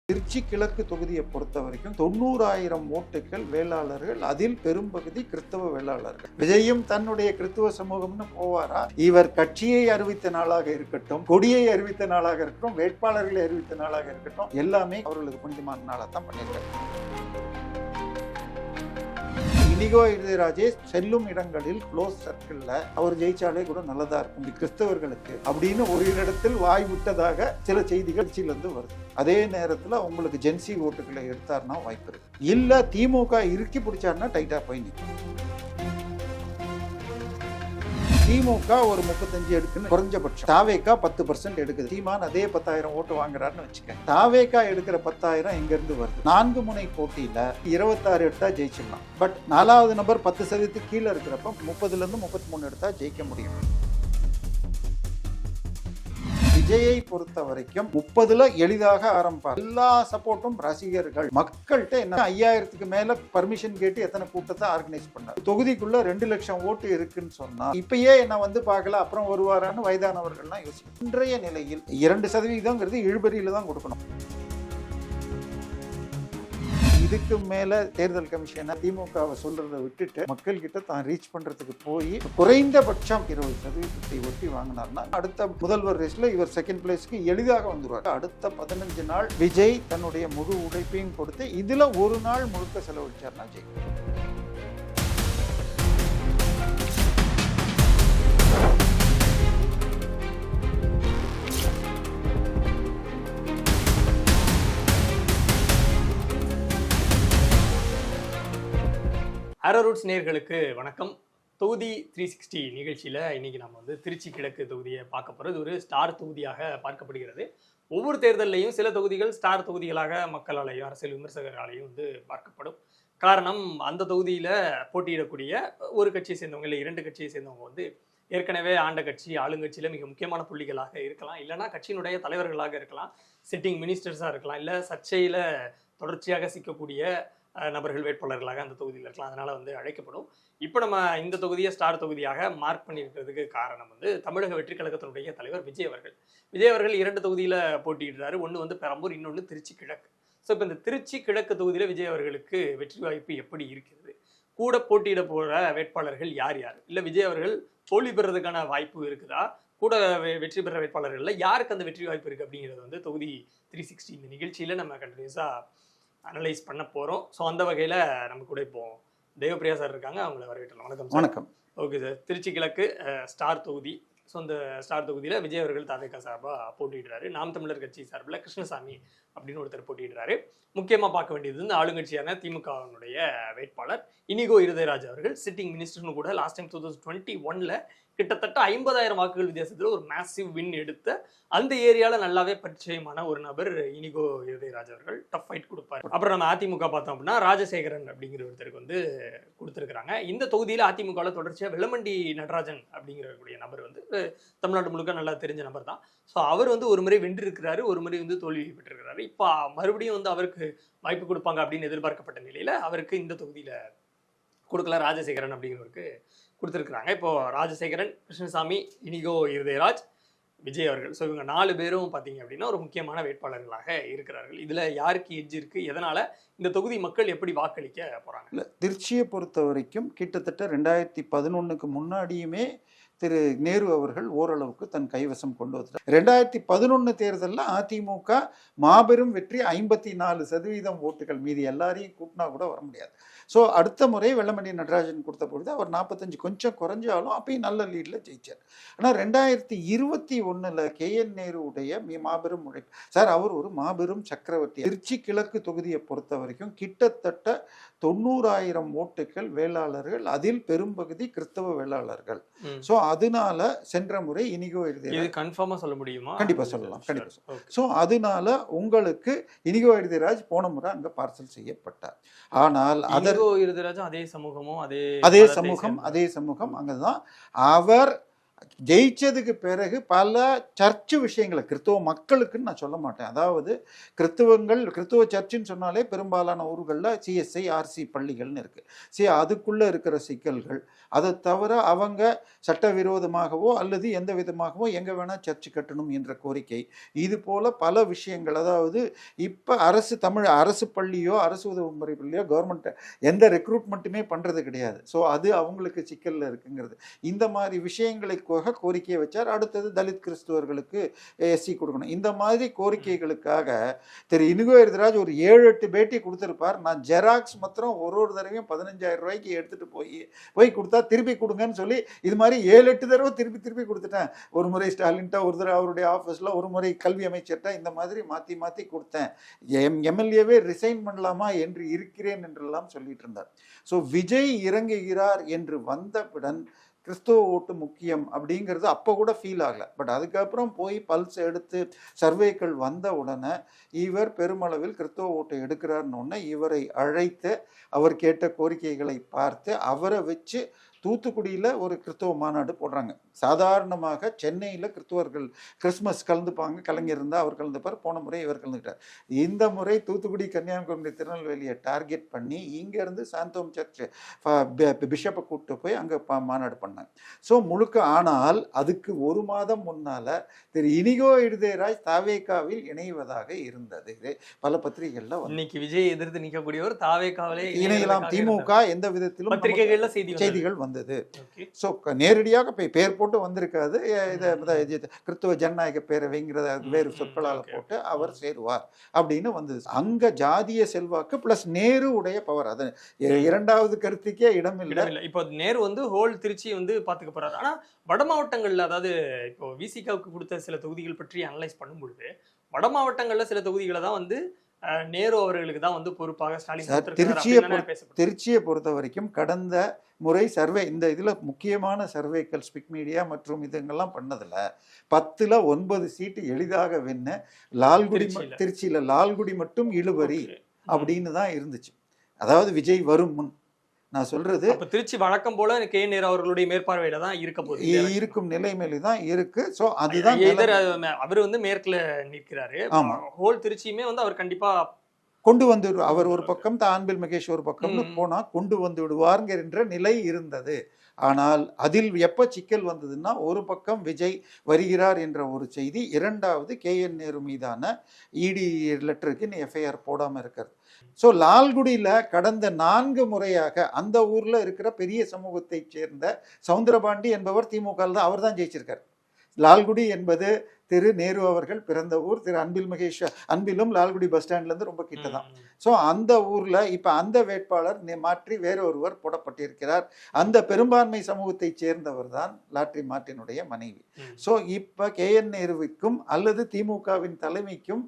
திருச்சி கிழக்கு தொகுதியை பொறுத்த வரைக்கும் 90,000 ஓட்டுகள் வேளாளர்கள், அதில் பெரும்பகுதி கிறிஸ்தவ வேளாளர்கள். விஜயும் தன்னுடைய கிறிஸ்தவ சமூகம்னு போவாரா? இவர் கட்சியை அறிவித்த நாளாக இருக்கட்டும், கொடியை அறிவித்த நாளாக இருக்கட்டும், வேட்பாளர்களை அறிவித்த நாளாக இருக்கட்டும், எல்லாமே அவர்களுக்கு புனிதமான நாளாக தான் பண்ணியிருக்காரு. இனிகோ ராஜேஷ் செல்லும் இடங்களில் க்ளோஸ் சர்க்கிள்ல அவர் ஜெயிச்சாலே கூட நல்லதா இருக்கும் கிறிஸ்தவர்களுக்கு அப்படின்னு ஒரு இடத்தில் வாய் விட்டதாக சில செய்திகள் கட்சியிலிருந்து வருது. அதே நேரத்தில் உங்களுக்கு ஜென்சி ஓட்டுகளை எடுத்தாருன்னா வாய்ப்பு இருக்கு. இல்ல திமுக இறுக்கி பிடிச்சாருன்னா டைட்டா போய் நிற்கும். திமுக ஒரு 35 எடுக்குன்னு குறைஞ்சபட்சம், தாவேகா 10% எடுக்குது. சீமான் அதே 10,000 ஓட்டு வாங்குறாருன்னு வச்சுக்க. தாவேகா எடுக்கிற 10,000 எங்க இருந்து வருது? 4 முனை போட்டியில 26 எடுத்தா ஜெயிச்சிடலாம். பட் 4வது நம்பர் 10% கீழே இருக்கிறப்ப 30ல இருந்து 33 எடுத்தா ஜெயிக்க முடியும். விஜயை பொறுத்த வரைக்கும் 30ல எளிதாக ஆரம்பிப்பார். எல்லா சப்போர்ட்டும் ரசிகர்கள் மக்கள்கிட்ட என்ன 5,000க்கு மேல பர்மிஷன் கேட்டு எத்தனை கூட்டத்தை ஆர்கனைஸ் பண்ணார். தொகுதிக்குள்ள 2 லட்சம் ஓட்டு இருக்குன்னு சொன்னா இப்பயே என்ன வந்து பார்க்கல அப்புறம் வருவாரான்னு வயதானவர்கள்லாம் யோசிக்கும். இன்றைய நிலையில் 2% இழுபறியில தான் கொடுக்கணும். இதுக்கு மேல தேர்தல் கமிஷனை திமுகவை சொல்றதை விட்டுட்டு மக்கள் கிட்ட தான் ரீச் பண்றதுக்கு போய் குறைந்தபட்சம் 20% ஒட்டி வாங்கினார்னா அடுத்த முதல்வர் ரேஸ்ல இவர் செகண்ட் பிளேஸ்க்கு எளிதாக வந்துருவார். அடுத்த 15 நாள் விஜய் தன்னுடைய முழு உழைப்பையும் கொடுத்து இதுல ஒரு நாள் முழுக்க செலவழிச்சார்னா ஜெயிக்கும். ஆரோரூட்ஸ் நேயர்களுக்கு வணக்கம். தொகுதி 360 நிகழ்ச்சியில் இன்னைக்கு நம்ம வந்து திருச்சி கிழக்கு தொகுதியை பார்க்க போகிறது. ஒரு ஸ்டார் தொகுதியாக பார்க்கப்படுகிறது. ஒவ்வொரு தேர்தலையும் சில தொகுதிகள் ஸ்டார் தொகுதிகளாக மக்களாலேயும் அரசியல் விமர்சகர்களாலேயும் வந்து பார்க்கப்படும். காரணம், அந்த தொகுதியில் போட்டியிடக்கூடிய ஒரு கட்சியை சேர்ந்தவங்க இல்லை 2 கட்சியை சேர்ந்தவங்க வந்து ஏற்கனவே ஆண்ட கட்சி ஆளுங்கட்சியில் மிக முக்கியமான புள்ளிகளாக இருக்கலாம், இல்லைனா கட்சியினுடைய தலைவர்களாக இருக்கலாம், சிட்டிங் மினிஸ்டர்ஸாக இருக்கலாம், இல்லை சர்ச்சையில் தொடர்ச்சியாக சிக்கக்கூடிய நபர்கள் வேட்பாளர்களாக அந்த தொகுதியில் இருக்கலாம். அதனால வந்து அழைக்கப்படும். இப்போ நம்ம இந்த தொகுதியை ஸ்டார் தொகுதியாக மார்க் பண்ணியிருக்கிறதுக்கு காரணம் வந்து தமிழக வெற்றி கழகத்தினுடைய தலைவர் விஜய் அவர்கள். விஜய் அவர்கள் 2 தொகுதியில் போட்டியிடுறாரு. ஒன்று வந்து பெரம்பூர், இன்னொன்று திருச்சி கிழக்கு. ஸோ இப்போ இந்த திருச்சி கிழக்கு தொகுதியில் விஜய் அவர்களுக்கு வெற்றி வாய்ப்பு எப்படி இருக்கிறது? கூட போட்டியிட போகிற வேட்பாளர்கள் யார் யார்? இல்லை விஜய் அவர்கள் தோல்வி பெறதுக்கான வாய்ப்பு இருக்குதா? கூட வெற்றி பெற வேட்பாளர்களில் யாருக்கு அந்த வெற்றி வாய்ப்பு இருக்குது அப்படிங்கிறது வந்து தொகுதி 360 இந்த நிகழ்ச்சியில் நம்ம கண்டினியூஸாக அனலைஸ் பண்ண போகிறோம். ஸோ அந்த வகையில் நம்ம கூட இப்போ தேவப்பிரியா சார் இருக்காங்க, அவங்கள வரவேற்றலாம். வணக்கம். வணக்கம். Okay sir. திருச்சி கிழக்கு ஸ்டார் தொகுதி. ஸோ அந்த ஸ்டார் தொகுதியில் விஜய் அவர்கள் தாவேகா சார்பாக போட்டியிடுறாரு. நாம் தமிழர் கட்சி சார்பில் கிருஷ்ணசாமி அப்படின்னு ஒருத்தர் போட்டியிடுறாரு. முக்கியமாக பார்க்க வேண்டியது இந்த ஆளுங்கட்சியான திமுகவினுடைய வேட்பாளர் இனிகோ இருதயராஜ் அவர்கள் சிட்டிங் மினிஸ்டர்னு கூட லாஸ்ட் டைம் 2021 கிட்டத்தட்ட 50,000 வாக்குகள் வித்தியாசத்தில் ஒரு மேசிவ் வின் எடுத்த அந்த ஏரியாவில் நல்லாவே பரிச்சயமான ஒரு நபர் இனிகோ இருதயராஜ் அவர்கள் டஃப் ஃபைட் கொடுப்பாரு. அப்புறம் நம்ம அதிமுக பார்த்தோம் அப்படின்னா ராஜசேகரன் அப்படிங்கிற ஒருத்தருக்கு வந்து கொடுத்துருக்குறாங்க. இந்த தொகுதியில் அதிமுகவில் தொடர்ச்சியாக வெள்ளமண்டி நடராஜன் அப்படிங்கிறக்கூடிய நபர் வந்து தமிழ்நாடு முழுக்க நல்லா தெரிஞ்ச நபர் தான். ஸோ அவர் வந்து ஒரு முறை வென்றிருக்கிறாரு, ஒரு முறை வந்து தோல்வி பெற்றிருக்கிறாரு. இப்போ மறுபடியும் வந்து அவருக்கு வாய்ப்பு கொடுப்பாங்க அப்படின்னு எதிர்பார்க்கப்பட்ட நிலையில் அவருக்கு இந்த தொகுதியில் கொடுக்கல, ராஜசேகரன் அப்படிங்கிறவருக்கு கொடுத்துருக்குறாங்க. இப்போ ராஜசேகரன், கிருஷ்ணசாமி, இனிகோ இருதயராஜ், விஜய் அவர்கள். ஸோ இவங்க 4 பேரும் பார்த்தீங்க அப்படின்னா ஒரு முக்கியமான வேட்பாளர்களாக இருக்கிறார்கள். இதில் யாருக்கு எட்ஜ் இருக்குது, எதனால் இந்த தொகுதி மக்கள் எப்படி வாக்களிக்க போகிறாங்க? இல்லை, திருச்சியை பொறுத்த வரைக்கும் கிட்டத்தட்ட 2011க்கு முன்னாடியுமே திரு நேரு அவர்கள் ஓரளவுக்கு தன் கைவசம் கொண்டு வந்துட்டார். 2011 தேர்தலில் அதிமுக மாபெரும் வெற்றி, 54% ஓட்டுகள். மீதி எல்லாரையும் கூட்டினா கூட வர முடியாது. ஸோ அடுத்த முறை வெள்ளமண்டி நடராஜன் கொடுத்த பொழுது அவர் 45 கொஞ்சம் குறைஞ்சாலும் அப்பயும் நல்ல லீடில் ஜெயிச்சார். ஆனால் 2021 KN நேருடைய மாபெரும் உழைப்பு சார், அவர் ஒரு மாபெரும் சக்கரவர்த்தி. திருச்சி கிழக்கு தொகுதியை பொறுத்த வரைக்கும் கிட்டத்தட்ட 90,000 ஓட்டுகள் வேளாளர்கள், அதில் பெரும்பகுதி கிறிஸ்தவ வேளாளர்கள். ஸோ அதனால சென்ற முறை இனிகோ இருதயராஜ் கன்ஃபார்மா சொல்ல முடியுமா? கண்டிப்பா சொல்லலாம், கண்டிப்பா சொல்லலாம். ஸோ அதனால உங்களுக்கு இனிகோ இருதயராஜ் போன முறை அங்க பார்சல் செய்யப்பட்டார். ஆனால் இருதயராஜும் அதே சமூகமும் அதே சமூகம் அங்கதான் அவர் ஜெயிச்சதுக்கு பிறகு பல சர்ச்சு விஷயங்களை கிறிஸ்துவ மக்களுக்குன்னு நான் சொல்ல மாட்டேன். அதாவது கிறிஸ்துவ சர்ச்சுன்னு சொன்னாலே பெரும்பாலான ஊர்களில் சிஎஸ்ஐ ஆர்சி பள்ளிகள்னு இருக்குது. சரி, அதுக்குள்ளே இருக்கிற சிக்கல்கள், அதை தவிர அவங்க சட்டவிரோதமாகவோ அல்லது எந்த விதமாகவோ எங்கே வேணால் சர்ச்சு கட்டணும் என்ற கோரிக்கை, இது போல் பல விஷயங்கள். அதாவது இப்போ அரசு பள்ளியோ அரசு உதவுமுறை பள்ளியோ கவர்மெண்ட் எந்த ரெக்ரூட்மெண்ட்டுமே பண்ணுறது கிடையாது. ஸோ அது அவங்களுக்கு சிக்கலில் இருக்குங்கிறது. இந்த மாதிரி விஷயங்களை கோரிக்கையை வச்சார். அடுத்தது தலித் கிறிஸ்துவர்களுக்கு எஸ்சி கொடுக்கணும். இந்த மாதிரி கோரிக்கைகளுக்காக திரு இனிகோ எரிதராஜ் ஒரு 7-8 பேட்டி கொடுத்துருப்பார். நான் ஜெராக்ஸ் மாத்திரம் ஒரு தடவையும் 15,000 ரூபாய்க்கு எடுத்துகிட்டு போய் கொடுத்தா திருப்பி கொடுங்கன்னு சொல்லி இது மாதிரி 7-8 தடவை திருப்பி கொடுத்துட்டேன். ஒரு முறை ஸ்டாலின்ட்ட, ஒரு தடவை அவருடைய ஆஃபீஸில், ஒரு முறை கல்வி அமைச்சர்கிட்ட, இந்த மாதிரி மாற்றி கொடுத்தேன். எம்எல்ஏவே ரிசைன் பண்ணலாமா என்று இருக்கிறேன் என்றெல்லாம் சொல்லிட்டு இருந்தார். ஸோ விஜய் இறங்குகிறார் என்று வந்தவுடன் கிறிஸ்துவ ஓட்டு முக்கியம் அப்படிங்கிறது அப்போ கூட ஃபீல் ஆகலை. பட் அதுக்கப்புறம் போய் பல்ஸ் எடுத்து சர்வேக்கள் வந்த உடனே இவர் பெருமளவில் கிறிஸ்துவ ஓட்டை எடுக்கிறார்னு இவரை அழைத்து அவர் கேட்ட கோரிக்கைகளை பார்த்து அவரை வச்சு தூத்துக்குடியில் ஒரு கிறிஸ்துவ மாநாடு போடுறாங்க. சாதாரணமாக சென்னையில் கிறிஸ்துவர்கள் கிறிஸ்மஸ் கலந்துப்பாங்க, கலைஞர் இருந்தால் அவர் கலந்துப்பார். போன முறை இவர் கலந்துக்கிட்டார். இந்த முறை தூத்துக்குடி, கன்னியாகுமரி, திருநெல்வேலியை டார்கெட் பண்ணி இங்கேருந்து சாந்தோம் சர்ச் பிஷப்பை கூப்பிட்டு போய் அங்கே மாநாடு பண்ணாங்க. ஸோ முழுக்க. ஆனால் அதுக்கு ஒரு மாதம் முன்னால் திரு இனிகோ எரிதராஜ் தாவேகாவில் இணைவதாக இருந்தது. பல பத்திரிகைகளில் இன்னைக்கு விஜய் எதிர்த்து நிற்கக்கூடியவர் தாவேகாவிலே இணையலாம். திமுக எந்த விதத்திலும் பத்திரிகைகளில் செய்திகள் வந்தது. ஸோ நேரடியாக பேர் போட்டு வந்திருக்காது. கிறிஸ்துவ ஜனநாயக பேரவைங்கிறத வேறு சொற்களால் போட்டு அவர் சேருவார் அப்படின்னு வந்தது. அங்க ஜாதிய செல்வாக்கு பிளஸ் நேரு உடைய பவர். அது இரண்டாவது கருத்துக்கே இடம் இல்லை. இப்போ நேரு ஹோல் திருச்சி பாத்துக்க போறாரு. ஆனா வட மாவட்டங்கள்ல, அதாவது இப்போ விசிகாவுக்கு கொடுத்த சில தொகுதிகள் பற்றி அனலைஸ் பண்ணும்பொழுது வட மாவட்டங்கள்ல சில தொகுதிகளை தான் நேரு அவர்களுக்கு தான் பொறுப்பாக ஸ்டாலின். திருச்சியை பொறுத்த வரைக்கும் கடந்த முறை சர்வே, இந்த இதில் முக்கியமான சர்வேக்கள் ஸ்பிக் மீடியா மற்றும் இதுங்கெல்லாம் பண்ணதில் 10ல் 9 சீட்டு எளிதாக வென்று லால்குடி, திருச்சியில் லால்குடி மட்டும் இழுபறி அப்படின்னு தான் இருந்துச்சு. அதாவது விஜய் வரும் முன் நான் சொல்றது திருச்சி வழக்கம் போல கே நேரு அவர்களுடைய மேற்பார்வையில தான் இருக்கும் நிலைமையில தான் இருக்கு. ஸோ அதுதான் அவர் மேற்குல நிற்கிறாரு. ஆமா, ஹோல் திருச்சியுமே அவர் கண்டிப்பா கொண்டு வந்து, அவர் ஒரு பக்கம் அன்பில் மகேஷ் ஒரு பக்கம்னு போனா கொண்டு வந்து விடுவாருங்கிற நிலை இருந்தது. ஆனால் அதில் எப்போ சிக்கல் வந்ததுன்னா, ஒரு பக்கம் விஜய் வருகிறார் என்ற ஒரு செய்தி, இரண்டாவது KN நேரு மீதான இடி லெட்டருக்கு எஃப்ஐஆர் போடாமல் இருக்கிறது. ஸோ லால்குடியில் கடந்த 4 முறையாக அந்த ஊரில் இருக்கிற பெரிய சமூகத்தை சேர்ந்த சவுந்தரபாண்டி என்பவர் திமுக தான், அவர் தான் ஜெயிச்சிருக்கார். லால்குடி என்பது திரு நேரு அவர்கள் பிறந்த ஊர். திரு அன்பிலும் லால்குடி பஸ் ஸ்டாண்ட்லேருந்து ரொம்ப கிட்ட தான். ஸோ அந்த ஊரில் இப்போ அந்த வேட்பாளர் மாற்றி வேறொருவர் போடப்பட்டிருக்கிறார். அந்த பெரும்பான்மை சமூகத்தை சேர்ந்தவர் தான் லாட்ரி மார்ட்டினுடைய மனைவி. ஸோ இப்போ KN நேருவிற்கும் அல்லது திமுகவின் தலைமைக்கும்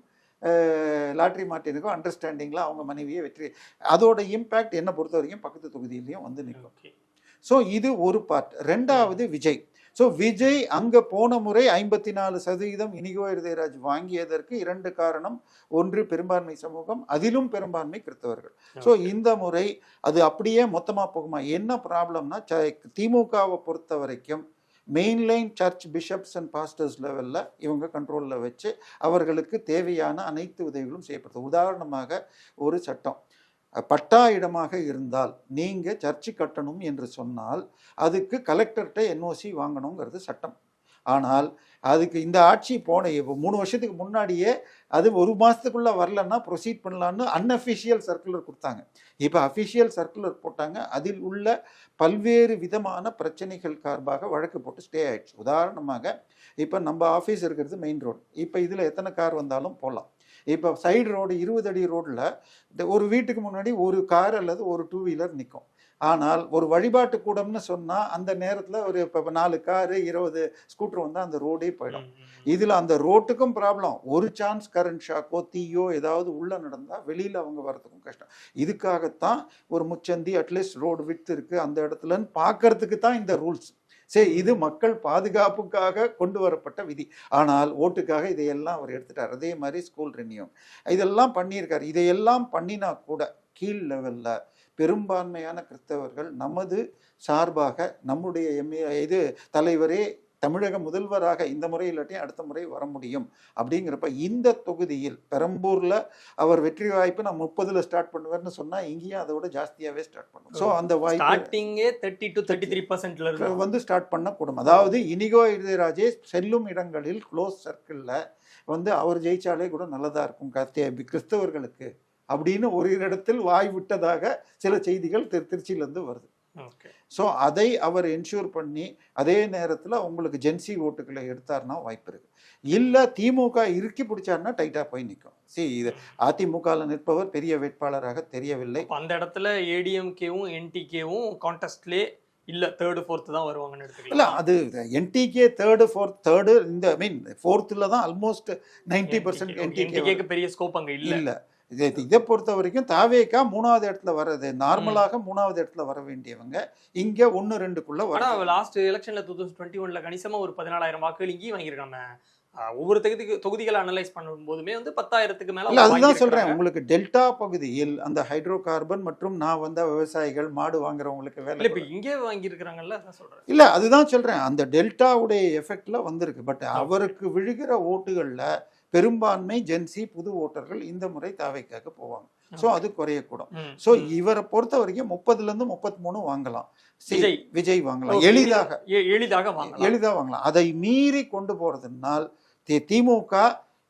லாட்ரி மார்ட்டினுக்கும் அண்டர்ஸ்டாண்டிங்கில் அவங்க மனைவியை வெற்றி, அதோட இம்பேக்ட் என்னை பொறுத்த வரைக்கும் பக்கத்து தொகுதியிலையும் நிற்கும். ஸோ இது ஒரு பார்ட். ரெண்டாவது விஜய். ஸோ விஜய் அங்கே போன முறை 54% இனிகோ எரிதராஜ் வாங்கியதற்கு 2 காரணம். ஒன்று பெரும்பான்மை சமூகம், அதிலும் பெரும்பான்மை கிறிஸ்தவர்கள். ஸோ இந்த முறை அது அப்படியே மொத்தமாக போகுமா? என்ன ப்ராப்ளம்னா, திமுகவை பொறுத்த வரைக்கும் mainline church bishops and pastors லெவலில் இவங்க கண்ட்ரோலில் வச்சு அவர்களுக்கு தேவையான அனைத்து உதவிகளும் செய்யப்படுது. உதாரணமாக ஒரு சட்டம், பட்டா இடமாக இருந்தால் நீங்கள் சர்ச்சு கட்டணும் என்று சொன்னால் அதுக்கு கலெக்டர்கிட்ட NOC வாங்கணுங்கிறது சட்டம். ஆனால் அதுக்கு இந்த ஆட்சி போன 3 வருஷத்துக்கு முன்னாடியே அது 1 மாதத்துக்குள்ளே வரலன்னா ப்ரொசீட் பண்ணலான்னு அன்அஃபிஷியல் சர்க்குலர் கொடுத்தாங்க. இப்போ அஃபிஷியல் சர்க்குலர் போட்டாங்க. அதில் உள்ள பல்வேறு விதமான பிரச்சனைகள் காரணமாக வழக்கு போட்டு ஸ்டே ஆயிடுச்சு. உதாரணமாக இப்போ நம்ம ஆஃபீஸ் இருக்கிறது மெயின் ரோடு. இப்போ இதில் எத்தனை கார் வந்தாலும் போகலாம். இப்போ சைடு ரோடு 20 அடி ரோடில் ஒரு வீட்டுக்கு முன்னாடி ஒரு கார் அல்லது ஒரு 2 வீலர் நிற்கும். ஆனால் ஒரு வழிபாட்டு கூடம்னு சொன்னால் அந்த நேரத்தில் ஒரு இப்போ 4 காரு 20 ஸ்கூட்டர் வந்தால் அந்த ரோடே போயிடும். இதில் அந்த ரோட்டுக்கும் ப்ராப்ளம். ஒரு சான்ஸ் கரண்ட் ஷாக்கோ தீயோ ஏதாவது உள்ளே நடந்தால் வெளியில் அவங்க வரதுக்கும் கஷ்டம். இதுக்காகத்தான் ஒரு முச்சந்தி அட்லீஸ்ட் ரோடு விட்டு இருக்குது அந்த இடத்துலன்னு பார்க்கறதுக்கு தான் இந்த ரூல்ஸ். சரி, இது மக்கள் பாதுகாப்புக்காக கொண்டு வரப்பட்ட விதி. ஆனால் ஓட்டுக்காக இதையெல்லாம் அவர் எடுத்துட்டார். அதே மாதிரி ஸ்கூல் ரெனியூ இதெல்லாம் பண்ணியிருக்காரு. இதையெல்லாம் பண்ணினா கூட கீழ் லெவலில் பெரும்பான்மையான கிறிஸ்தவர்கள் நமது சார்பாக நம்முடைய தலைவரே தமிழக முதல்வராக இந்த முறை இல்லாட்டியும் அடுத்த முறை வர முடியும். அப்படிங்கிறப்ப இந்த தொகுதியில் பெரம்பூர்ல அவர் வெற்றி வாய்ப்பு நான் 30ல் ஸ்டார்ட் பண்ணுவேன்னு சொன்னா இங்கேயும் அதை விட ஜாஸ்தியாவே ஸ்டார்ட் பண்ணும். ஸோ அந்த வாய்ப்பு ஸ்டார்டிங்கே 30 to 33% வந்து ஸ்டார்ட் பண்ணக்கூடும். அதாவது இனிகோ இளையராஜே செல்லும் இடங்களில் க்ளோஸ் சர்க்கிளில் வந்து அவர் ஜெயிச்சாலே கூட நல்லதா இருக்கும் கிறிஸ்தவர்களுக்கு அப்படின்னு ஒரு இடத்தில் வாய் விட்டதாக சில செய்திகள் திருச்சியிலேருந்து வருது. ஸோ அதை அவர் என்ஷூர் பண்ணி அதே நேரத்தில் உங்களுக்கு ஜென்சி ஓட்டுகளை எடுத்தார்னா வாய்ப்பு இருக்கு. இல்லை திமுக இறுக்கி பிடிச்சாருன்னா டைட்டாக போய் நிற்கும். இது அதிமுகவில் நிற்பவர் பெரிய வேட்பாளராக தெரியவில்லை. அந்த இடத்துல ஏடிஎம்கேவும் என்டிகேவும் கான்டெஸ்ட்லே இல்ல தேர்டு ஃபோர்த்து தான் வருவாங்கன்னு எடுத்துக்கலாம். இல்லை அது என்டிகே தேர்டு இந்த ஐ மீன் ஃபோர்த்தில் தான் ஆல்மோஸ்ட் 90% என்டிகேக்கு பெரிய ஸ்கோப் அங்கே இல்லை. இதை பொறுத்த வரைக்கும் தாவேக்கா 3வது இடத்துல வர்றது நார்மலாக 3வது இடத்துல வர வேண்டியவங்க இங்க 1-2க்குள்ள வர. லாஸ்ட் எலெக்ஷன்ல 2021 கணிசமா ஒரு 14,000 வாக்குகள் இங்கேயும் வாங்கியிருக்காங்க. ஒவ்வொரு தொகுதிகளை அனலைஸ் பண்ணும் போதுமே வந்து 10,000க்கு மேல. அதுதான் சொல்றேன், உங்களுக்கு டெல்டா பகுதியில் அந்த ஹைட்ரோ கார்பன் மற்றும் நான் வந்த விவசாயிகள் மாடு வாங்குறவங்களுக்கு வேலை இப்ப இங்கே வாங்கி இருக்கிறாங்கல்ல, சொல்றேன். இல்ல அதுதான் சொல்றேன், அந்த டெல்டாவுடைய எஃபெக்ட்ல வந்திருக்கு. பட் அவருக்கு விழுகிற ஓட்டுகள்ல பெரும்பான்மை ஜென்சி புது ஓட்டர்கள் இந்த முறை தாவைக்காக போவாங்க. ஸோ அது குறையக்கூடும். ஸோ இவரை பொறுத்த வரைக்கும் 30லேருந்து 33 வாங்கலாம். விஜய் வாங்கலாம், எளிதாக வாங்கலாம். அதை மீறி கொண்டு போறதுனால் திமுக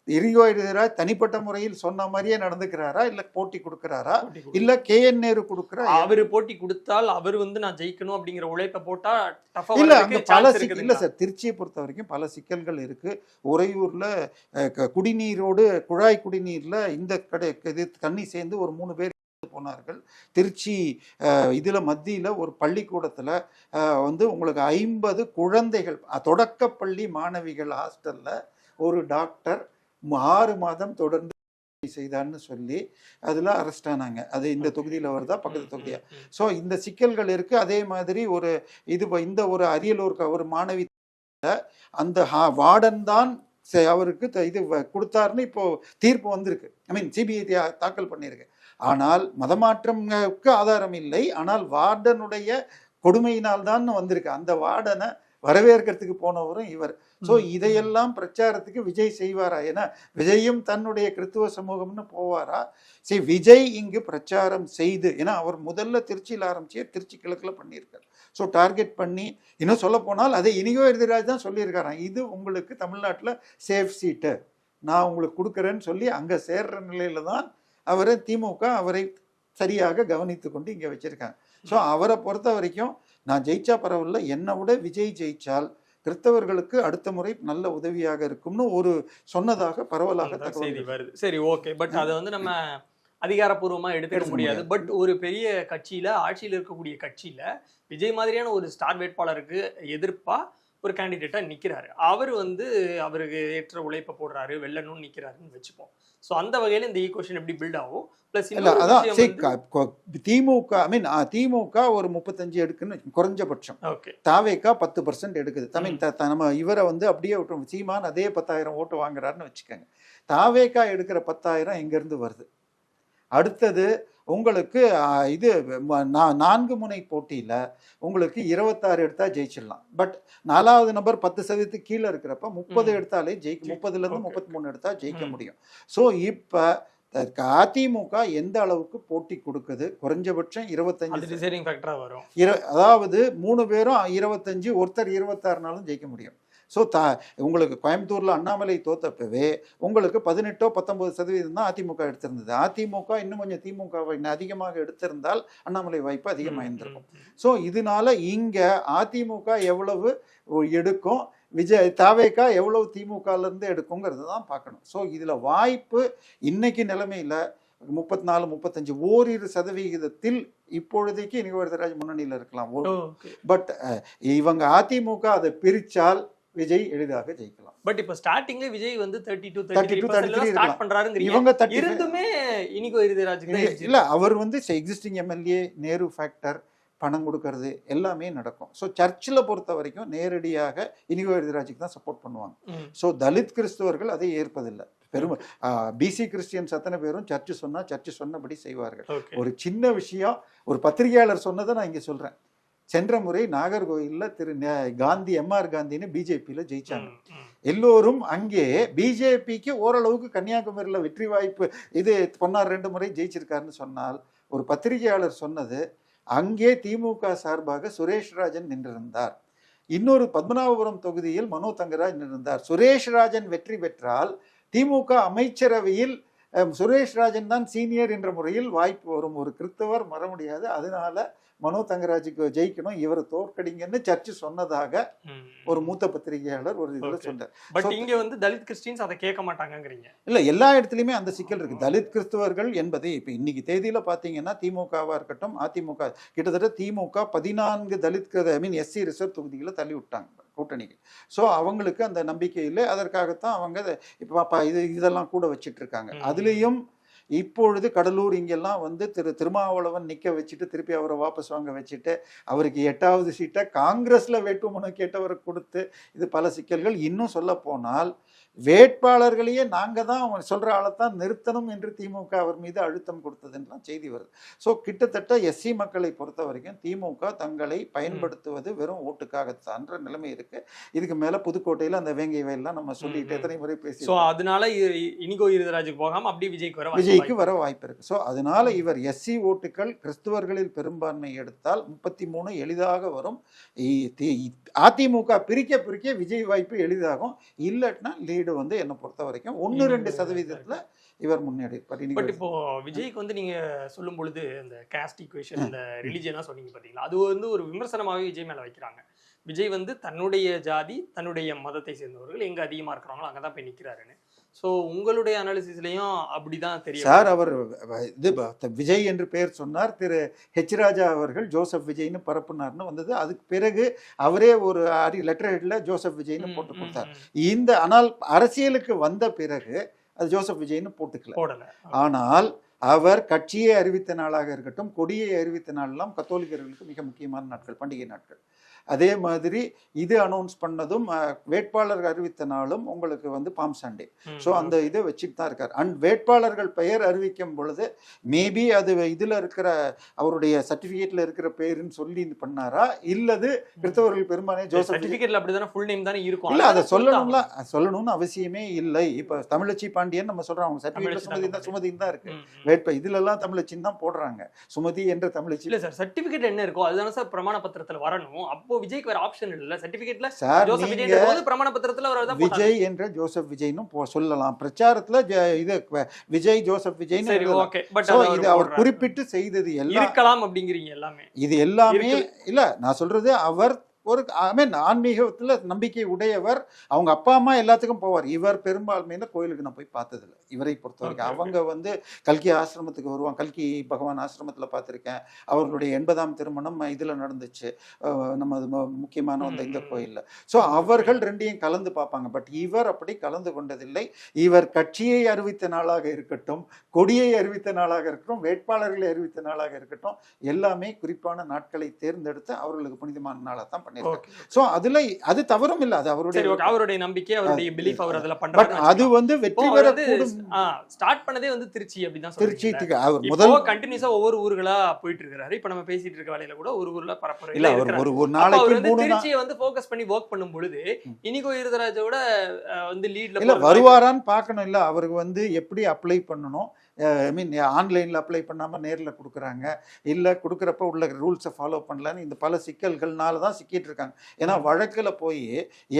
இரிகோ இளையராஜ் தனிப்பட்ட முறையில் சொன்ன மாதிரியே நடந்துக்கிறாரா, இல்ல போட்டி கொடுக்கிறாரா, இல்ல KN நேரு கொடுக்கிறாரா? அவரு போட்டி கொடுத்தால் அவர் வந்து நான் ஜெயிக்கணும் அப்படிங்கிற உழைப்பை போட்டா இல்ல அங்க பல இல்ல சார், திருச்சியை பொறுத்த வரைக்கும் பல சிக்கல்கள் இருக்கு. உறையூர்ல குடிநீரோடு குழாய் குடிநீர்ல இந்த இது தண்ணி சேர்ந்து ஒரு 3 பேர் போனார்கள். திருச்சி இதுல மத்தியில ஒரு பள்ளிக்கூடத்துல வந்து உங்களுக்கு 50 குழந்தைகள் தொடக்கப்பள்ளி மாணவிகள் ஹாஸ்டல்ல ஒரு டாக்டர் 6 மாதம் தொடர்ந்து செய்தான்னு சொல்லி அதில் அரெஸ்ட் ஆனாங்க. அது இந்த தொகுதியில் வருதா, பக்கத்து தொகுதியா? ஸோ இந்த சிக்கல்கள் இருக்கு. அதே மாதிரி ஒரு இந்த ஒரு அரியலூருக்கு ஒரு மாணவி அந்த வார்டன் தான் அவருக்கு இது கொடுத்தாருன்னு இப்போ தீர்ப்பு வந்திருக்கு. ஐ மீன் சிபிஐ தாக்கல் பண்ணியிருக்கு. ஆனால் மதமாற்றம்க்கு ஆதாரம் இல்லை, ஆனால் வார்டனுடைய கொடுமையினால் தான் வந்திருக்கு. அந்த வார்டனை வரவேற்கிறதுக்கு போனவரும் இவர். ஸோ இதையெல்லாம் பிரச்சாரத்துக்கு விஜய் செய்வாரா? ஏன்னா விஜயும் தன்னுடைய கிறிஸ்துவ சமூகம்னு போவாரா? சரி, விஜய் இங்கு பிரச்சாரம் செய்து, ஏன்னா அவர் முதல்ல திருச்சியில் ஆரம்பிச்சு திருச்சி கிழக்கில் பண்ணியிருக்காரு. ஸோ டார்கெட் பண்ணி இன்னும் சொல்ல போனால் அதை இனிகோ இளையராஜ் தான் சொல்லியிருக்காராம், இது உங்களுக்கு தமிழ்நாட்டில் சேஃப் சீட்டு நான் உங்களுக்கு கொடுக்குறேன்னு சொல்லி அங்கே சேர்ற நிலையில தான் அவரை திமுக அவரை சரியாக கவனித்து கொண்டு இங்கே வச்சிருக்காங்க. ஸோ அவரை பொறுத்த வரைக்கும் நான் ஜெயிச்சா பரவாயில்ல, என்னை விட விஜய் ஜெயிச்சால் கிறிஸ்தவர்களுக்கு அடுத்த முறை நல்ல உதவியாக இருக்கும்னு ஒரு சொன்னதாக பரவலாக செய்தி வருது. சரி, ஓகே. பட் அதை வந்து நம்ம அதிகாரப்பூர்வமா எடுத்துக்க முடியாது. பட் ஒரு பெரிய கட்சியில, ஆட்சியில் இருக்கக்கூடிய கட்சியில விஜய் மாதிரியான ஒரு ஸ்டார் வேட்பாளருக்கு எதிர்ப்பா ஒரு கேண்டிடேட்டா நிக்கிறாரு. அவர் வந்து அவருக்கு ஏற்ற உழைப்பை போடுறாரு, வெல்லணும்னு நிக்கிறாருன்னு வச்சுப்போம். ஸோ அந்த வகையில இந்த ஈக்குவேஷன் எப்படி பில்ட் ஆகும்? பிளஸ் திமுக ஐ மீன் திமுக ஒரு 35 எடுக்குன்னு குறைஞ்சபட்சம், தாவேக்கா 10% எடுக்குது. நம்ம இவரை வந்து அப்படியே விட்டுரும், சீமான் அதே 10,000 ஓட்டு வாங்குறாருன்னு வச்சுக்கோங்க. தாவேக்கா எடுக்கிற 10,000 எங்கேருந்து வருது? அடுத்தது உங்களுக்கு இது 4 முனை போட்டியில் உங்களுக்கு 26 எடுத்தா ஜெயிச்சிடலாம். பட் 4வது நம்பர் 10% கீழே இருக்கிறப்ப 30 எடுத்தாலே ஜெயிக்க, 30லேருந்து 33 எடுத்தா ஜெயிக்க முடியும். ஸோ இப்போ அதிமுக எந்த அளவுக்கு போட்டி கொடுக்குது? குறைஞ்சபட்சம் 25 வரும். அதாவது 3 பேரும் 25, ஒருத்தர் 26னாலும் ஜெயிக்க முடியும். ஸோ உங்களுக்கு கோயம்புத்தூரில் அண்ணாமலை தோத்தப்பவே உங்களுக்கு 18-19% தான் அதிமுக எடுத்திருந்தது. அதிமுக இன்னும் கொஞ்சம் திமுகவை அதிகமாக எடுத்திருந்தால் அண்ணாமலை வாய்ப்பு அதிகமாக இருந்திருக்கும். ஸோ இதனால இங்கே அதிமுக எவ்வளவு எடுக்கும், தாவேக்கா எவ்வளவு திமுகலேருந்து எடுக்குங்கிறது தான் பார்க்கணும். ஸோ இதில் வாய்ப்பு இன்னைக்கு நிலைமையில் 34-35 ஓரிரு சதவிகிதத்தில் இப்பொழுதைக்கு இனிகோ இளையராஜ் முன்னணியில் இருக்கலாம். பட் இவங்க அதிமுக அதை பிரித்தால் விஜய் எளிதாக ஜெயிக்கலாம். பட் இப்ப ஸ்டார்டிங்ல விஜய் வந்து 32-33% ஸ்டார்ட் பண்றாருங்க. இவங்க இருந்துமே இனிகோ இளையராஜ் இல்ல, அவர் வந்து எக்ஸிஸ்டிங் எம்எல்ஏ, நேரு ஃபேக்டர், பணம் கொடுக்கறது எல்லாமே நடக்கும். ஸோ சர்ச்சில் பொறுத்த வரைக்கும் நேரடியாக இனிகோ இளையராஜுக்கு தான் சப்போர்ட் பண்ணுவாங்க. ஸோ தலித் கிறிஸ்தவர்கள் அதை ஏற்பதில்லை. பிசி கிறிஸ்டியன்ஸ் அத்தனை பேரும் சர்ச்சு சொன்னா சர்ச்சு சொன்னபடி செய்வார்கள். ஒரு சின்ன விஷயம், ஒரு பத்திரிகையாளர் சொன்னதை நான் இங்கே சொல்றேன். சென்ற முறை நாகர்கோயிலில் காந்தி எம்ஆர் காந்தின்னு பிஜேபியில் ஜெயிச்சாங்க. ம், ம். எல்லோரும் அங்கே பிஜேபிக்கு ஓரளவுக்கு கன்னியாகுமரியில் வெற்றி வாய்ப்பு, இது பொன்னார் 2 முறை ஜெயிச்சிருக்காருன்னு சொன்னால், ஒரு பத்திரிகையாளர் சொன்னது, அங்கே திமுக சார்பாக சுரேஷ் ராஜன் நின்றிருந்தார், இன்னொரு பத்மநாபபுரம் தொகுதியில் மனோ தங்கராஜ் நின்றிருந்தார். சுரேஷ் ராஜன் வெற்றி பெற்றால் திமுக அமைச்சரவையில் சுரேஷ் ராஜன் தான் சீனியர் என்ற முறையில் வாய்ப்பு வரும். ஒரு கிறிஸ்தவர் வர முடியாது, அதனால மனோ தங்கராஜுக்கு ஜெயிக்கணும், இவரை தோற்கடிங்கன்னு சர்ச்சு சொன்னதாக ஒரு மூத்த பத்திரிகையாளர் ஒரு இதுல சொன்னார். பட் இங்க வந்து தலித் கிறிஸ்டியன்ஸ் அதை கேட்க மாட்டாங்கங்கறீங்க? இல்ல, எல்லா இடத்துலயுமே அந்த சிக்கல் இருக்கு. தலித் கிறிஸ்தவர்கள் என்பது இப்ப இன்னைக்கு தேதியில பாத்தீங்கன்னா திமுகவா இருக்கட்டும், அதிமுக, கிட்டத்தட்ட திமுக 14 தலித் எஸ்சி ரிசர்வ் தொகுதிகளை தள்ளி விட்டாங்க கூட்டணிக்கு. ஸோ அவங்களுக்கு அந்த நம்பிக்கை இல்லை. அதற்காகத்தான் அவங்க இப்போ இதெல்லாம் கூட வச்சிட்டு இருக்காங்க. அதுலேயும் இப்பொழுது கடலூர் இங்கெல்லாம் வந்து திருமாவளவன் நிற்க வச்சுட்டு திருப்பி அவரை வாபஸ் வாங்க வச்சுட்டு அவருக்கு 8வது சீட்டை காங்கிரஸில் வேட்புமனு கேட்டவரை கொடுத்து, இது பல சிக்கல்கள். இன்னும் சொல்ல போனால் வேட்பாளர்களையே நாங்கள் தான் அவங்க சொல்கிற ஆளைத்தான் நிறுத்தணும் என்று திமுக அவர் மீது அழுத்தம் கொடுத்ததுன்றலாம் செய்தி வருது. ஸோ கிட்டத்தட்ட எஸ்சி மக்களை பொறுத்த வரைக்கும் திமுக தங்களை பயன்படுத்துவது வெறும் ஓட்டுக்காகத்தான்ற நிலைமை இருக்கு. இதுக்கு மேலே புதுக்கோட்டையில் அந்த வேங்கை வயல்லாம் நம்ம சொல்லிட்டு எத்தனை முறை பேசி, ஸோ அதனால இனிகோ இருதராஜுக்கு போகாம அப்படியே விஜய்க்கு வர வாய்ப்பு இருக்கு. ஸோ அதனால இவர் எஸ்சி ஓட்டுகள் கிறிஸ்துவர்களில் பெரும்பான்மை எடுத்தால் 33 எளிதாக வரும். அதிமுக பிரிக்க விஜய் வாய்ப்பு எளிதாகும். இல்லைன்னா லீடு வந்து என்னை பொறுத்த வரைக்கும் 1-2% இவர் முன்னேறி. பட் இப்போ விஜய்க்கு வந்து நீங்க சொல்லும் பொழுது இந்த காஸ்ட் ஈக்குவேஷன், இந்த ரிலிஜியனா சொன்னீங்க பாத்தீங்களா, அது வந்து ஒரு விமர்சனமாவே விஜய் மேல வைக்கிறாங்க. விஜய் வந்து தன்னுடைய ஜாதி தன்னுடைய மதத்தை சேர்ந்தவர்கள் எங்க அதிகமா இருக்கிறாங்களோ அங்கதான் போய் நிக்கிறாருன்னு. ஸோ உங்களுடைய அனாலிசிஸ்லையும் அப்படிதான் தெரியும் சார். அவர் இது விஜய் என்று பெயர் சொன்னார். திரு ஹெச் ராஜா அவர்கள் ஜோசப் விஜய்னு பரப்புனார்னு வந்தது. அதுக்கு பிறகு அவரே ஒரு லெட்டர் ஹெட்ல ஜோசப் விஜய்னு போட்டு கொடுத்தார். ஆனால் அரசியலுக்கு வந்த பிறகு அது ஜோசப் விஜய்னு போட்டுக்கல. ஆனால் அவர் கட்சியை அறிவித்த நாளாக இருக்கட்டும், கொடியை அறிவித்த நாளெல்லாம் கத்தோலிக்கர்களுக்கு மிக முக்கியமான நாட்கள், பண்டிகை நாட்கள். அதே மாதிரி இது அனௌன்ஸ் பண்ணதும் வேட்பாளர் அறிவித்த நாளும் உங்களுக்கு வந்து பாம் சண்டே. ஸோ அந்த இதை வச்சுட்டு தான் இருக்கார். அண்ட் வேட்பாளர்கள் பெயர் அறிவிக்கும் பொழுது மேபி அது இதில் இருக்கிற அவருடைய சர்டிஃபிகேட்ல இருக்கிற பெயருன்னு சொல்லி பண்ணாரா, இல்லது கிறிஸ்தவர்கள் பெரும்பாலே ஜோசப் சர்டிஃபிகேட்ல அப்படிதானே ஃபுல் நேம் தானே இருக்கும். இல்லை, அதை சொல்லணும்னு அவசியமே இல்லை. இப்போ தமிழச்சி பாண்டியன் நம்ம சொல்றோம், அவங்க சர்டிஃபிகேட்ல சுமதின்னு தான் இருக்கு. இதுல எல்லாம் தமிழச்சின்னு தான் போடுறாங்க, சுமதி என்ற தமிழச்சி. இல்லை சார், சர்டிஃபிகேட் என்ன இருக்கோ அதுதானே சார் பிரமாண பத்திரத்தில் வரணும். அப்போ விஜய்க்கு வேற ஆப்ஷன் இல்ல. சர்டிபிகேட்ல ஜோசப் விஜய் போது பிரமாண பத்திரத்துல வரதா விஜய் என்ற ஜோசப் விஜய்னு சொல்லலாம். பிரச்சாரத்துல இது விஜய் ஜோசப் விஜய். சரி, ஓகே. பட் இது அவர் குறிப்பிட்டு செய்தது எல்லாம் இருக்கலாம் அப்படிங்கறீங்க. எல்லாமே இது எல்லாமே இல்ல, நான் சொல்றது அவர் ஒரு ஆன்மீகத்துல நம்பிக்கை உடையவர். அவங்க அப்பா அம்மா எல்லாத்துக்கும் போவார். இவர் பெரும்பான்மையில கோயிலுக்கு நான் போய் பார்த்ததில்லை இவரை பொறுத்த வரைக்கும். அவங்க வந்து கல்கி ஆசிரமத்துக்கு வருவாங்க. கல்கி பகவான் ஆசிரமத்துல பார்த்துருக்கேன். அவர்களுடைய 80ஆம் திருமணம் இதுல நடந்துச்சு, நம்ம முக்கியமான இந்த கோயில்ல. ஸோ அவர்கள் ரெண்டையும் கலந்து பார்ப்பாங்க. பட் இவர் அப்படி கலந்து கொண்டதில்லை. இவர் கட்சியை அறிவித்த நாளாக இருக்கட்டும், கொடியை அறிவித்த நாளாக இருக்கட்டும், வேட்பாளர்களை அறிவித்த நாளாக இருக்கட்டும், எல்லாமே குறிப்பான நாட்களை தேர்ந்தெடுத்து அவர்களுக்கு புனிதமான நாளாக தான். சோ அதுல அது தவறும் இல்ல, அது அவருடைய நம்பிக்கை, அவருடைய பிலீஃப். அவர் அதல பண்றாரு. அது வந்து வெற்றி பெற கூடும். ஸ்டார்ட் பண்ணதே வந்து திருச்சி அப்படிதான் சொல்றீங்க. திருச்சிக்கு அவர் முதல்ல கண்டினியூஸா ஒவ்வொரு ஊர்களா போயிட்டு இருக்காரு. இப்ப நம்ம பேசிட்டு இருக்க வேலையில கூட ஒரு ஊர்ல பரப்புற இல்ல, ஒரு நாளைக்கு 3 திருச்சியை வந்து ஃபோக்கஸ் பண்ணி வர்க் பண்ணும் பொழுது இனிகோ இருதராஜோட வந்து லீட்ல இல்ல வருவாரான்னு பார்க்கணும். இல்ல அவருக்கு வந்து எப்படி அப்ளை பண்ணணும், ஆன்லைனில் அப்ளை பண்ணாமல் நேரில் கொடுக்குறாங்க, இல்லை கொடுக்குறப்ப உள்ள ரூல்ஸை ஃபாலோ பண்ணலான்னு இந்த பல சிக்கல்கள்னால தான் சிக்கிட்டு இருக்காங்க. ஏன்னா வழக்கில் போய்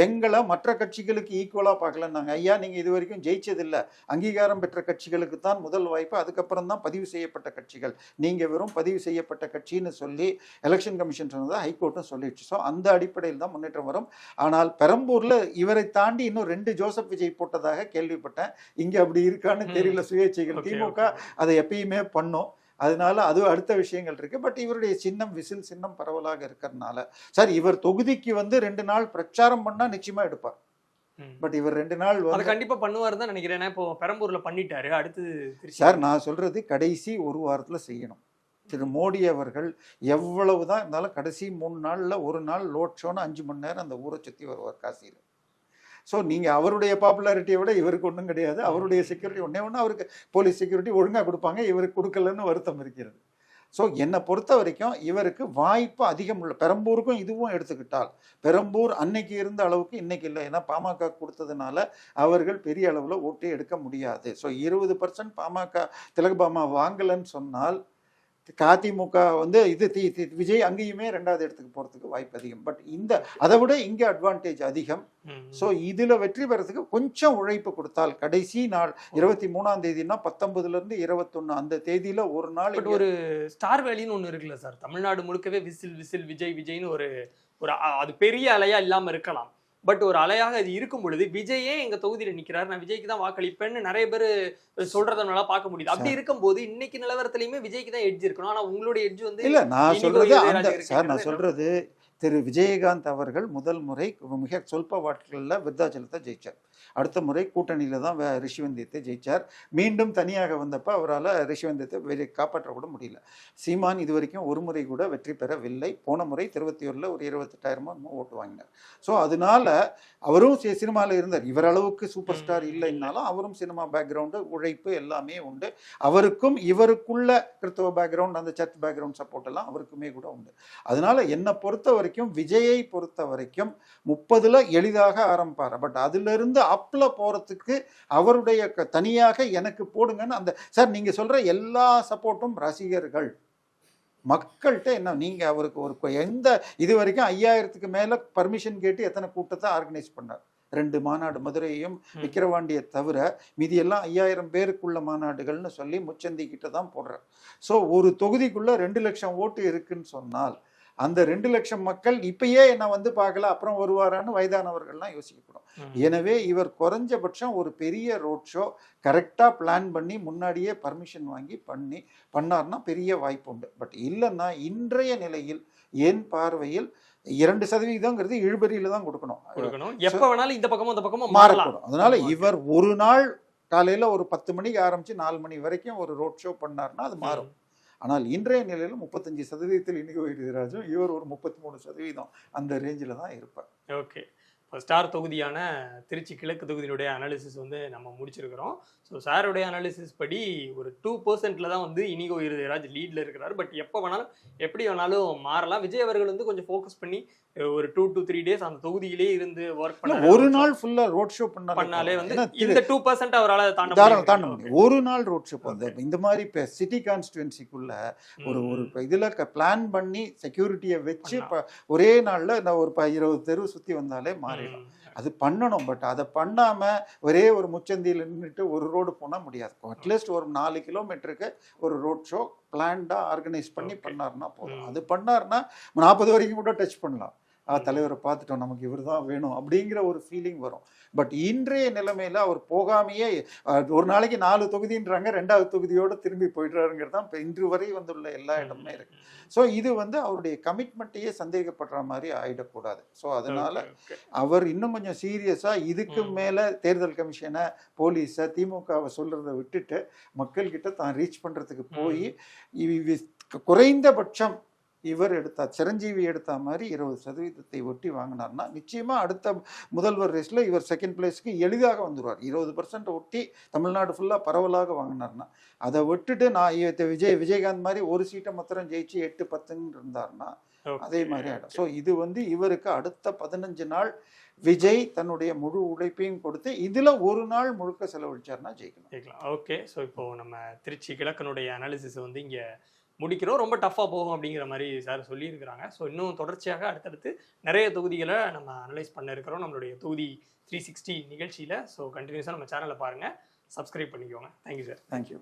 எங்களை மற்ற கட்சிகளுக்கு ஈக்குவலாக பார்க்கலன்னாங்க. ஐயா, நீங்கள் இது வரைக்கும் ஜெயிச்சதில்லை, அங்கீகாரம் பெற்ற கட்சிகளுக்கு தான் முதல் வாய்ப்பு, அதுக்கப்புறம் தான் பதிவு செய்யப்பட்ட கட்சிகள், நீங்கள் வெறும் பதிவு செய்யப்பட்ட கட்சின்னு சொல்லி எலெக்ஷன் கமிஷன் சொன்னதாக ஹைகோர்ட்டும் சொல்லிடுச்சு. ஸோ அந்த அடிப்படையில் தான் முன்னேற்றம் வரும். ஆனால் பெரம்பூரில் இவரை தாண்டி இன்னும் 2 ஜோசப் விஜய் போட்டதாக கேள்விப்பட்டேன். இங்கே அப்படி இருக்கான்னு தெரியல. சுயேட்சைகள் திமுக அதை எப்பயுமே பண்ணும். அதனால அது அடுத்த விஷயங்கள் இருக்கு. பட் இவருடைய சின்னம் விசில் சின்னம் பரவலாக இருக்கிறதுனால சார் இவர் தொகுதிக்கு வந்து 2 நாள் பிரச்சாரம் பண்ணா நிச்சயமா எடுப்பார். பட் இவர் 2 நாள் வந்து கண்டிப்பா பண்ணுவார் தான் நினைக்கிறேன். இப்போ பெரம்பூர்ல பண்ணிட்டாரு. அடுத்து சார் நான் சொல்றது கடைசி 1 வாரத்துல செய்யணும். திரு மோடி அவர்கள் எவ்வளவுதான் இருந்தாலும் கடைசி 3 நாள்ல ஒரு நாள் லோட் ஷோன்னு 5 மணி நேரம் அந்த ஊரை சுற்றி வருவார் காசியில். ஸோ நீங்கள் அவருடைய பாப்புலாரிட்டியை விட இவருக்கு ஒன்றும் கிடையாது. அவருடைய செக்யூரிட்டி ஒன்றே அவருக்கு போலீஸ் செக்யூரிட்டி ஒழுங்காக கொடுப்பாங்க, இவருக்கு கொடுக்கலன்னு வருத்தம் இருக்கிறது. ஸோ என்னை பொறுத்த வரைக்கும் இவருக்கு வாய்ப்பு அதிகம் உள்ள, பெரம்பூருக்கும் இதுவும் எடுத்துக்கிட்டால் பெரம்பூர் அன்னைக்கு இருந்த அளவுக்கு இன்னைக்கு இல்லை. ஏன்னா பாமக கொடுத்ததுனால அவர்கள் பெரிய அளவில் ஓட்டே எடுக்க முடியாது. ஸோ 20% பாமக திலகபாமா வாங்கலைன்னு சொன்னால் அதிமுக வந்து இது விஜய் அங்கேயுமே 2வது இடத்துக்கு போகிறதுக்கு வாய்ப்பு அதிகம். பட் அதை விட இங்கே அட்வான்டேஜ் அதிகம். ஸோ இதில் வெற்றி பெறதுக்கு கொஞ்சம் உழைப்பு கொடுத்தால், கடைசி நாள் 23ஆம் தேதினா 19லேருந்து 21 அந்த தேதியில் ஒரு நாள். ஒரு ஸ்டார் வேலின்னு ஒன்று இருக்குல்ல சார், தமிழ்நாடு முழுக்கவே விசில் விசில் விஜய் விஜய்னு ஒரு அது பெரிய அலையா இல்லாமல் இருக்கலாம், பட் ஒரு அலையாக அது இருக்கும் பொழுது விஜயே எங்க தொகுதியில நிக்கிறாரு, நான் விஜய்க்கு தான் வாக்களிப்பேன்னு நிறைய பேர் சொல்றதுனால பார்க்க முடியுது. அப்படி இருக்கும்போது இன்னைக்கு நிலவரத்திலயுமே விஜய்க்கு தான் எட்ஜ் இருக்கணும். ஆனா உங்களுடைய எட்ஜ் வந்து இல்ல, நான் சொல்றது சார், நான் சொல்றது திரு விஜயகாந்த் அவர்கள் முதல் முறை மிக சொல்ப வாக்குகளில் விருத்தாச்சலத்தை ஜெயிச்சார். அடுத்த முறை கூட்டணியில் தான் ரிஷிவந்தியத்தை ஜெயிச்சார். மீண்டும் தனியாக வந்தப்போ அவரால் ரிஷிவந்தியத்தை காப்பாற்றக்கூட முடியல. சீமான் இது வரைக்கும் ஒரு முறை கூட வெற்றி பெறவில்லை. போன முறை திருவத்தியூரில் ஒரு 28,000 ஓட்டு வாங்கினார். ஸோ அதனால அவரும் சினிமாவில் இருந்தார். இவர் அளவுக்கு சூப்பர் ஸ்டார் இல்லைன்னாலும் அவரும் சினிமா பேக்ரவுண்டு, உழைப்பு எல்லாமே உண்டு. அவருக்கும் இவருக்குள்ள கிறிஸ்தவ பேக்ரவுண்ட், அந்த சர்ச் பேக்ரவுண்ட் சப்போர்ட் எல்லாம் அவருக்குமே கூட உண்டு. அதனால என்னை பொறுத்த வரைக்கும், விஜயை பொறுத்த வரைக்கும் 30ல் எளிதாக ஆரம்பிப்பார். பட் அதிலிருந்து அப்ல போறதுக்கு அவருடைய தனியாக எனக்கு போடுங்கன்னு அந்த சார் நீங்க சொல்ற எல்லா சப்போர்ட்டும் ரசிகர்கள் மக்கள்கிட்ட என்ன, நீங்க அவருக்கு ஒரு எந்த இது வரைக்கும் 5000க்கு மேல பர்மிஷன் கேட்டு எத்தனை கூட்டத்தை ஆர்கனைஸ் பண்ணார். 2 மாநாடு, மதுரையையும் விக்கிரவாண்டியை தவிர மீதி எல்லாம் 5000 பேருக்குள்ள மாநாடுகள்னு சொல்லி முச்சந்தி கிட்ட தான் போடுறார். ஸோ ஒரு தொகுதிக்குள்ள 2 லட்சம் ஓட்டு இருக்குன்னு சொன்னால் அந்த 2 லட்சம் மக்கள் இப்பயே என்ன வந்து பார்க்கல அப்புறம் வருவாரான்னு வயதானவர்கள்லாம் யோசிக்கப்படும். எனவே இவர் குறைஞ்சபட்சம் ஒரு பெரிய ரோட் ஷோ கரெக்டாக பிளான் பண்ணி முன்னாடியே பர்மிஷன் வாங்கி பண்ணார்னா பெரிய வாய்ப்பு உண்டு. பட் இல்லைன்னா இன்றைய நிலையில் என் பார்வையில் 2% இழுபறியில தான் கொடுக்கணும். எப்ப வேணாலும் இந்த பக்கமும் அந்த பக்கமும் மாறக்கூடும். அதனால இவர் ஒரு நாள் காலையில ஒரு 10 மணிக்கு ஆரம்பிச்சு 4 மணி வரைக்கும் ஒரு ரோட் ஷோ பண்ணார்னா அது மாறும். ஆனால் இன்றைய நிலையில் 35% இனிகோ வைத்தியராஜும், இவர் ஒரு 33% அந்த ரேஞ்சில் தான் இருப்பார். ஓகே, ஸ்டார் தொகுதியான திருச்சி கிழக்கு தொகுதியினுடைய அனாலிசிஸ் வந்து நம்ம முடிச்சிருக்கிறோம். ஸோ சாருடைய அனாலிசிஸ் படி ஒரு 2% தான் வந்து இனிகோ வைத்தியராஜ் லீட்ல இருக்கிறார். பட் எப்போ வேணாலும் எப்படி வேணாலும் மாறலாம். விஜய் அவர்கள் வந்து கொஞ்சம் ஃபோக்கஸ் பண்ணி ஒரு 2 to 3 days அந்த தொகுதியிலே இருந்து ஒர்க் பண்ண, ஒரு நாள் ஃபுல்லா ரோட் ஷோ பண்ணாலே வந்து இந்த 2% அவரால் தாண்ட முடியும். ஒரு நாள் ரோட் ஷோ இந்த மாதிரி சிட்டி கான்ஸ்டிடுவன்சிக்குள்ள ஒரு இதுல பிளான் பண்ணி செக்யூரிட்டியை வச்சு ஒரே நாள்ல ஒரு 20 தெரு சுத்தி வந்தாலே மாறிடும். அது பண்ணணும். பட் அதை பண்ணாம ஒரே ஒரு முச்சந்தியில் நின்றுட்டு ஒரு ரோடு போனா முடியாது. அட்லீஸ்ட் ஒரு 4 கிலோமீட்டருக்கு ஒரு ரோட் ஷோ பிளான்டா ஆர்கனைஸ் பண்ணி பண்ணாருன்னா போதும். அது பண்ணாருன்னா 40 வரைக்கும் கூட டச் பண்ணலாம். தலைவரை பார்த்துட்டோம், நமக்கு இவர் தான் வேணும் அப்படிங்கிற ஒரு ஃபீலிங் வரும். பட் இன்றைய நிலைமையில அவர் போகாமையே ஒரு நாளைக்கு 4 தொகுதின்றாங்க, 2வது தொகுதியோட திரும்பி போயிடுறாருங்கிறது தான் இன்று வரை வந்துள்ள எல்லா இடமே இருக்கு. ஸோ இது வந்து அவருடைய கமிட்மெண்ட்டையே சந்தேகப்படுற மாதிரி ஆயிடக்கூடாது. ஸோ அதனால அவர் இன்னும் கொஞ்சம் சீரியஸா இதுக்கு மேல தேர்தல் கமிஷனை, போலீஸை, திமுகவை சொல்றதை விட்டுட்டு மக்கள்கிட்ட தான் ரீச் பண்றதுக்கு போய் குறைந்தபட்சம் இவர் சிரஞ்சீவி எடுத்த மாதிரி 20% ஒட்டி வாங்கினார்னா நிச்சயமா அடுத்த முதல்வர் ரேஸ்ல இவர் செகண்ட் பிளேஸ்க்கு எளிதாக வந்துடுவார். 20% ஒட்டி தமிழ்நாடு ஃபுல்லா பரவலாக வாங்கினார்னா, அதை விட்டுட்டு நான் விஜயகாந்த் மாதிரி ஒரு சீட்டை மாத்திரம் ஜெயிச்சு 8-10 இருந்தார்னா அதே மாதிரி ஆயிடும். ஸோ இது வந்து இவருக்கு அடுத்த 15 நாள் விஜய் தன்னுடைய முழு உழைப்பையும் கொடுத்து இதுல ஒரு நாள் முழுக்க செலவழிச்சார்னா ஜெயிக்கலாம். ஓகே, ஸோ இப்போ நம்ம திருச்சி கிழக்கனுடைய அனாலிசிஸ் வந்து இங்க முடிக்கிறோம். ரொம்ப டஃப்பாக போகும் அப்படிங்கிற மாதிரி சார் சொல்லியிருக்கிறாங்க. ஸோ இன்னும் தொடர்ச்சியாக அடுத்தடுத்து நிறைய தொகுதிகளை நம்ம அனலைஸ் பண்ண இருக்கிறோம் நம்மளுடைய தொகுதி 360 நிகழ்ச்சியில். ஸோ கண்டினியூஸாக நம்ம சேனலை பாருங்கள், சப்ஸ்கிரைப் பண்ணிக்கோங்க. Thank you sir. தேங்க்யூ.